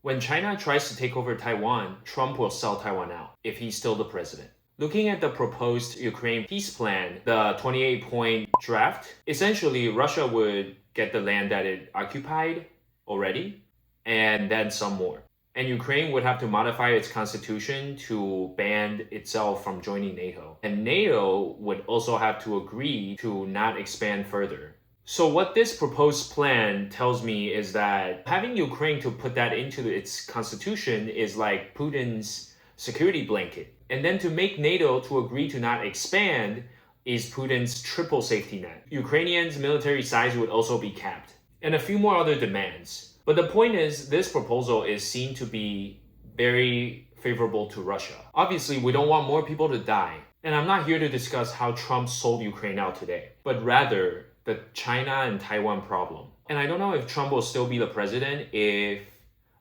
When China tries to take over Taiwan, Trump will sell Taiwan out if he's still the president. Looking at the proposed Ukraine peace plan, the 28-point draft, essentially Russia would get the land that it occupied already, and then some more. And Ukraine would have to modify its constitution to ban itself from joining NATO. And NATO would also have to agree to not expand further. So what this proposed plan tells me is that having Ukraine to put that into its constitution is like Putin's security blanket. And then to make NATO to agree to not expand is Putin's triple safety net. Ukrainians' military size would also be capped. And a few more other demands. But the point is, this proposal is seen to be very favorable to Russia. Obviously, we don't want more people to die. And I'm not here to discuss how Trump sold Ukraine out today, but rather the China and Taiwan problem. And I don't know if Trump will still be the president if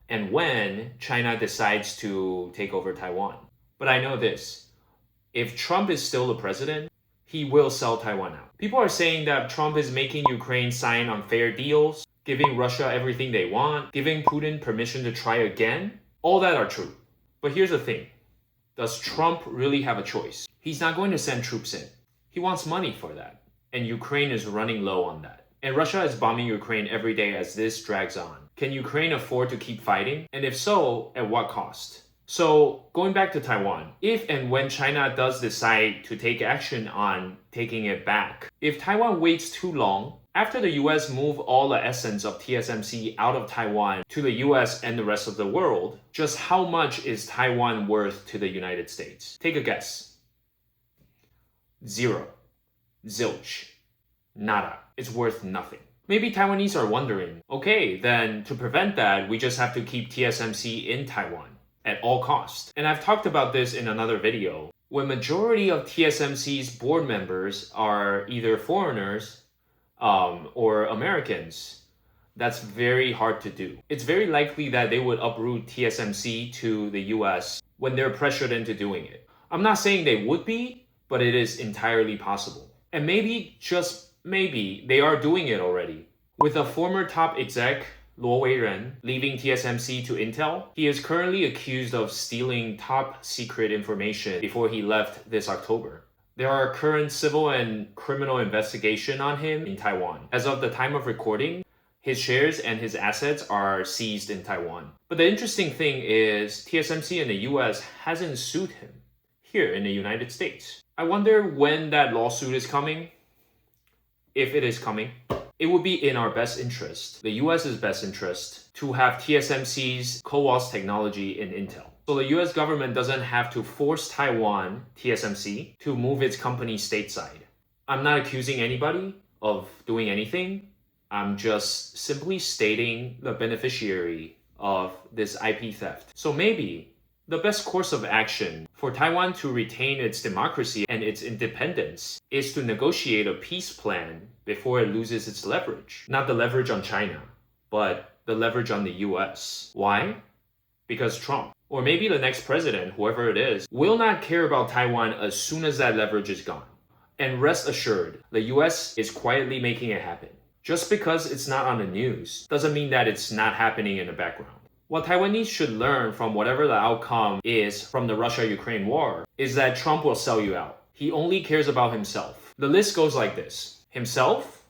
and when China decides to take over Taiwan. But I know this, if Trump is still the president, he will sell Taiwan out. People are saying that Trump is making Ukraine sign unfair deals, giving Russia everything they want, giving Putin permission to try again. All that are true. But here's the thing. Does Trump really have a choice? He's not going to send troops in. He wants money for that. And Ukraine is running low on that. And Russia is bombing Ukraine every day as this drags on. Can Ukraine afford to keep fighting? And if so, at what cost? So going back to Taiwan, if and when China does decide to take action on taking it back, if Taiwan waits too long, after the US move all the essence of TSMC out of Taiwan to the US and the rest of the world, just how much is Taiwan worth to the United States? Take a guess. Zero. Zilch. Nada. It's worth nothing. Maybe Taiwanese are wondering, okay, then to prevent that, we just have to keep TSMC in Taiwan at all costs. And I've talked about this in another video. When majority of TSMC's board members are either foreigners or Americans, that's very hard to do. It's very likely that they would uproot TSMC to the US when they're pressured into doing it. I'm not saying they would be, but it is entirely possible. And maybe, just maybe, they are doing it already. With a former top exec, Lo Wei-jen, leaving TSMC to Intel, he is currently accused of stealing top secret information before he left this October. There are current civil and criminal investigation on him in Taiwan. As of the time of recording, his shares and his assets are seized in Taiwan. But the interesting thing is TSMC in the US hasn't sued him here in the United States. I wonder when that lawsuit is coming. If it is coming, it would be in our best interest, the US's best interest, to have TSMC's CoWoS technology in Intel. So the US government doesn't have to force Taiwan, TSMC, to move its company stateside. I'm not accusing anybody of doing anything. I'm just simply stating the beneficiary of this IP theft. So maybe the best course of action for Taiwan to retain its democracy and its independence is to negotiate a peace plan before it loses its leverage. Not the leverage on China, but the leverage on the US. Why? Because Trump, or maybe the next president, whoever it is, will not care about Taiwan as soon as that leverage is gone. And rest assured, the US is quietly making it happen. Just because it's not on the news doesn't mean that it's not happening in the background. What Taiwanese should learn from whatever the outcome is from the Russia-Ukraine war is that Trump will sell you out. He only cares about himself. The list goes like this: himself,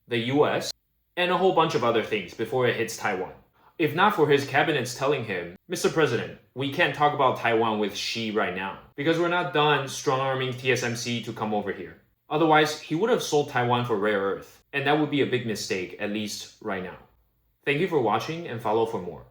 the US, and a whole bunch of other things before it hits Taiwan. If not for his cabinets telling him, Mr. President, we can't talk about Taiwan with Xi right now because we're not done strong-arming TSMC to come over here. Otherwise, he would have sold Taiwan for rare earth, and that would be a big mistake, at least right now. Thank you for watching and follow for more.